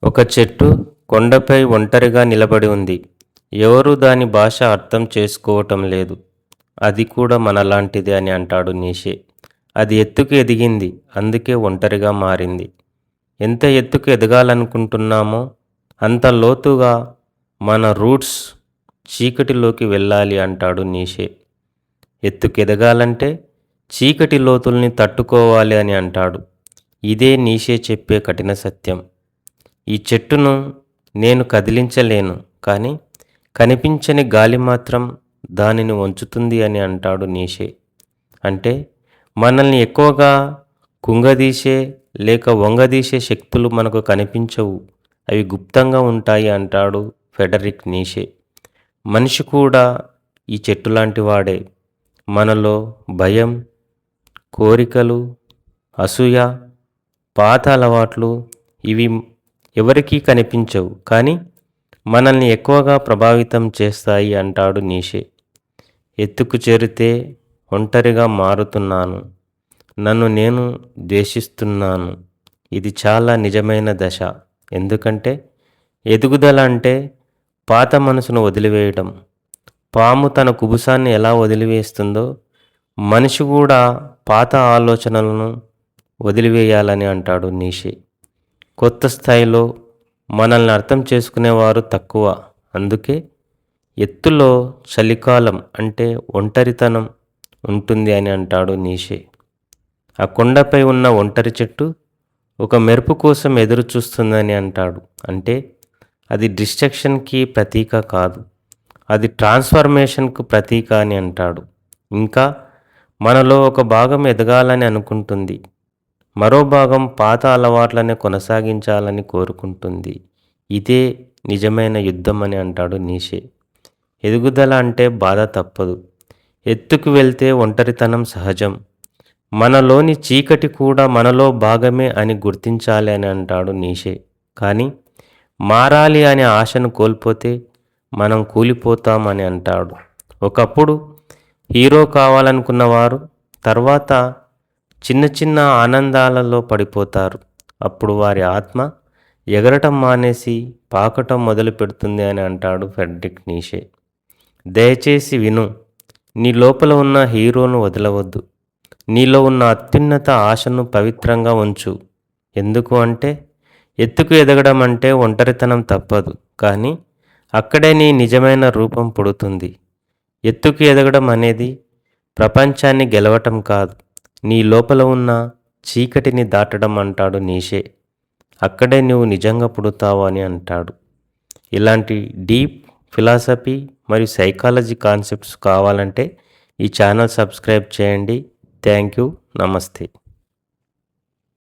ఒక చెట్టు కొండపై ఒంటరిగా నిలబడి ఉంది. ఎవరూ దాని భాష అర్థం చేసుకోవటం లేదు. అది కూడా మనలాంటిదే అని అంటాడు నీషే. అది ఎత్తుకు ఎదిగింది, అందుకే ఒంటరిగా మారింది. ఎంత ఎత్తుకు ఎదగాలనుకుంటున్నామో అంత లోతుగా మన రూట్స్ చీకటిలోకి వెళ్ళాలి అంటాడు నీషే. ఎత్తుకు ఎదగాలంటే చీకటి లోతుల్ని తట్టుకోవాలి అని అంటాడు. ఇదే నీషే చెప్పే కఠిన సత్యం. ఈ చెట్టును నేను కదిలించలేను, కానీ కనిపించని గాలి మాత్రం దానిని వంచుతుంది అని అంటాడు నీషే. అంటే మనల్ని ఎక్కువగా కుంగదీసే లేక వంగదీసే శక్తులు మనకు కనిపించవు, అవి గుప్తంగా ఉంటాయి అంటాడు ఫెడరిక్ నీషే. మనిషి కూడా ఈ చెట్టు లాంటి వాడే. మనలో భయం, కోరికలు, అసూయ, పాత అలవాట్లు ఇవి ఎవరికీ కనిపించవు, కానీ మనల్ని ఎక్కువగా ప్రభావితం చేస్తాయి అంటాడు నీషే. ఎత్తుకు చేరితే ఒంటరిగా మారుతున్నాను, నన్ను నేను ద్వేషిస్తున్నాను. ఇది చాలా నిజమైన దశ. ఎందుకంటే ఎదుగుదల అంటే పాత మనసును వదిలివేయడం. పాము తన కుబుసాన్ని ఎలా వదిలివేస్తుందో మనిషి కూడా పాత ఆలోచనలను వదిలివేయాలని అంటాడు నీషే. కొత్త స్థాయిలో మనల్ని అర్థం చేసుకునేవారు తక్కువ. అందుకే ఎత్తులో చలికాలం అంటే ఒంటరితనం ఉంటుంది అని అంటాడు నీషే. ఆ కొండపై ఉన్న ఒంటరి చెట్టు ఒక మెరుపు కోసం ఎదురు చూస్తుందని అంటాడు. అంటే అది డిస్ట్రక్షన్కి ప్రతీక కాదు, అది ట్రాన్స్ఫర్మేషన్కు ప్రతీక అని అంటాడు. ఇంకా మనలో ఒక భాగం ఎదగాలని అనుకుంటుంది, మరో భాగం పాత అలవాట్లనే కొనసాగించాలని కోరుకుంటుంది. ఇదే నిజమైన యుద్ధం అని అంటాడు నీషే. ఎదుగుదల అంటే బాధ తప్పదు. ఎత్తుకు వెళ్తే ఒంటరితనం సహజం. మనలోని చీకటి కూడా మనలో భాగమే అని గుర్తించాలి అని అంటాడు నీషే. కానీ మారాలి అనే ఆశను కోల్పోతే మనం కూలిపోతామని అంటాడు. ఒకప్పుడు హీరో కావాలనుకున్నవారు తర్వాత చిన్న చిన్న ఆనందాలలో పడిపోతారు. అప్పుడు వారి ఆత్మ ఎగరటం మానేసి పాకటం మొదలు పెడుతుంది అని అంటాడు ఫెడరిక్ నీషే. దయచేసి విను, నీ లోపల ఉన్న హీరోను వదలవద్దు. నీలో ఉన్న అత్యున్నత ఆశను పవిత్రంగా ఉంచు. ఎందుకు అంటే ఎత్తుకు ఎదగడం అంటే ఒంటరితనం తప్పదు, కానీ అక్కడే నీ నిజమైన రూపం పుడుతుంది. ఎత్తుకు ఎదగడం అనేది ప్రపంచాన్ని గెలవటం కాదు, నీ లోపల ఉన్న చీకటిని దాటడం అంటాడు నీషే. అక్కడే నువ్వు నిజంగా పుడతావు అని అంటాడు. ఇలాంటి డీప్ ఫిలాసఫీ మరియు సైకాలజీ కాన్సెప్ట్స్ కావాలంటే ఈ ఛానల్ సబ్స్క్రైబ్ చేయండి. Thank you. నమస్తే.